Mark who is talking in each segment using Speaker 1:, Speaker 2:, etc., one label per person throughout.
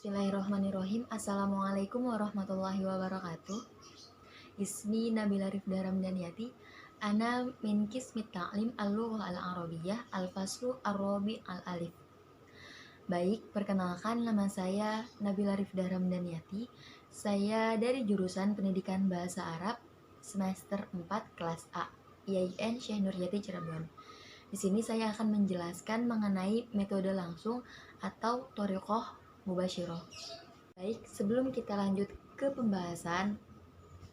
Speaker 1: Bismillahirrahmanirrahim. Assalamualaikum warahmatullahi wabarakatuh. Ismi Nabila Rifda Ramdaniyati. Ana min Qismit Ta'lim Al-Lughah Al-Arabiyyah Al-Faslu Ar-Rabi Al-Alif. Baik, perkenalkan nama saya Nabila Rifda Ramdaniyati. Saya dari jurusan Pendidikan Bahasa Arab semester 4 kelas A, IAIN Syekh Nurjati Cirebon. Di sini saya akan menjelaskan mengenai metode langsung atau thoriqah mubasyirah. Baik, sebelum kita lanjut ke pembahasan,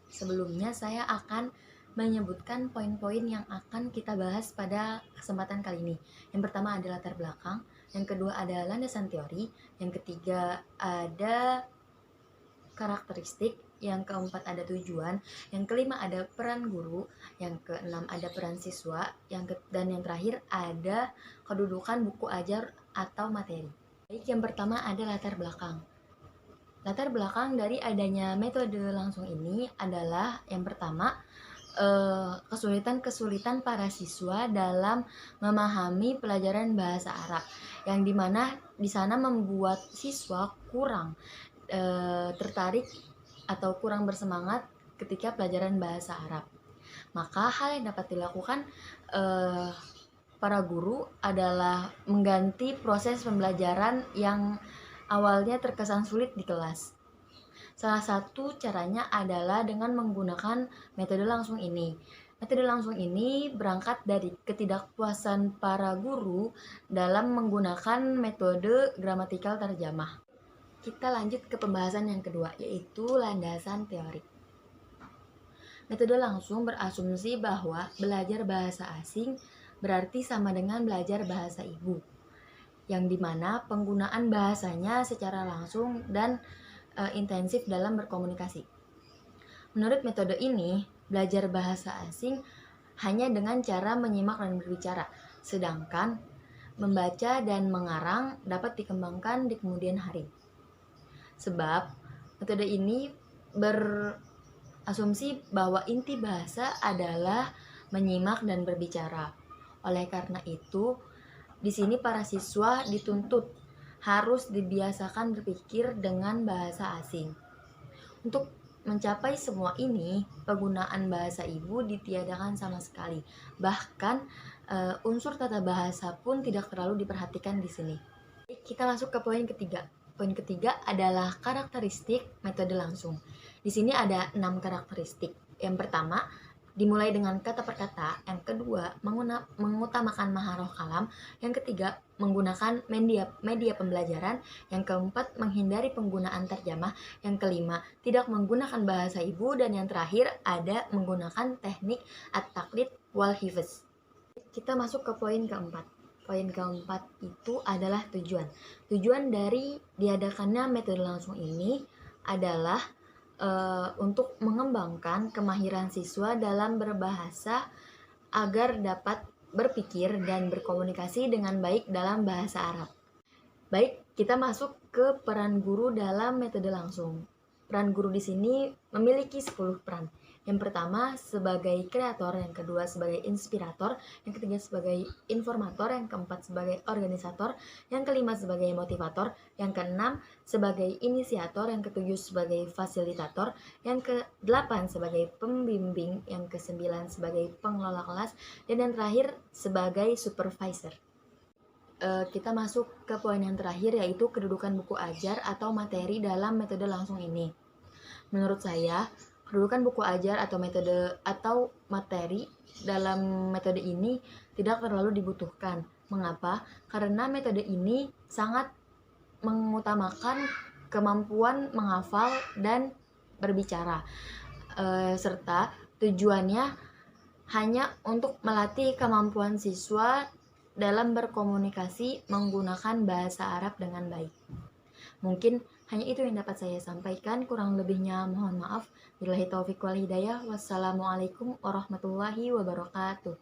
Speaker 1: sebelumnya saya akan menyebutkan poin-poin yang akan kita bahas pada kesempatan kali ini. Yang pertama ada latar belakang, yang kedua ada landasan teori, yang ketiga ada karakteristik, yang keempat ada tujuan, yang kelima ada peran guru, yang keenam ada peran siswa, dan yang terakhir ada kedudukan buku ajar atau materi. Baik, yang pertama ada latar belakang. Latar belakang dari adanya metode langsung ini adalah yang pertama kesulitan-kesulitan para siswa dalam memahami pelajaran bahasa Arab, yang dimana di sana membuat siswa kurang tertarik atau kurang bersemangat ketika pelajaran bahasa Arab. Maka hal yang dapat dilakukan para guru adalah mengganti proses pembelajaran yang awalnya terkesan sulit di kelas. Salah satu caranya adalah dengan menggunakan metode langsung ini. Metode langsung ini berangkat dari ketidakpuasan para guru dalam menggunakan metode gramatikal terjemah. Kita lanjut ke pembahasan yang kedua, yaitu landasan teori. Metode langsung berasumsi bahwa belajar bahasa asing berarti sama dengan belajar bahasa ibu, yang dimana penggunaan bahasanya secara langsung dan intensif dalam berkomunikasi. Menurut metode ini, belajar bahasa asing hanya dengan cara menyimak dan berbicara, sedangkan membaca dan mengarang dapat dikembangkan di kemudian hari. Sebab metode ini berasumsi bahwa inti bahasa adalah menyimak dan berbicara. Oleh karena itu, di sini para siswa dituntut harus dibiasakan berpikir dengan bahasa asing. Untuk mencapai semua ini, penggunaan bahasa ibu ditiadakan sama sekali. Bahkan unsur tata bahasa pun tidak terlalu diperhatikan di sini. Kita masuk ke poin ketiga. Poin ketiga adalah karakteristik metode langsung. Di sini ada 6 karakteristik. Yang pertama, dimulai dengan kata per kata. Yang kedua, mengutamakan maharoh kalam. Yang ketiga, menggunakan media pembelajaran. Yang keempat, menghindari penggunaan terjemah. Yang kelima, tidak menggunakan bahasa ibu. Dan yang terakhir, ada menggunakan teknik at-taqlid wal hifz. Kita masuk ke poin keempat. Poin keempat itu adalah tujuan. Tujuan dari diadakannya metode langsung ini adalah untuk mengembangkan kemahiran siswa dalam berbahasa agar dapat berpikir dan berkomunikasi dengan baik dalam bahasa Arab. Baik, kita masuk ke peran guru dalam metode langsung. Peran guru di sini memiliki 10 peran. Yang pertama sebagai kreator, yang kedua sebagai inspirator, yang ketiga sebagai informator, yang keempat sebagai organisator, yang kelima sebagai motivator, yang keenam sebagai inisiator, yang ketujuh sebagai fasilitator, yang kedelapan sebagai pembimbing, yang kesembilan sebagai pengelola kelas, dan yang terakhir sebagai supervisor. Kita masuk ke poin yang terakhir, yaitu kedudukan buku ajar atau materi dalam metode langsung ini. Menurut saya, kedudukan buku ajar atau metode atau materi dalam metode ini tidak terlalu dibutuhkan. Mengapa? Karena metode ini sangat mengutamakan kemampuan menghafal dan berbicara, serta tujuannya hanya untuk melatih kemampuan siswa dalam berkomunikasi menggunakan bahasa Arab dengan baik. Mungkin hanya itu yang dapat saya sampaikan, kurang lebihnya mohon maaf. Billahi taufiq wal hidayah. Wassalamualaikum warahmatullahi wabarakatuh.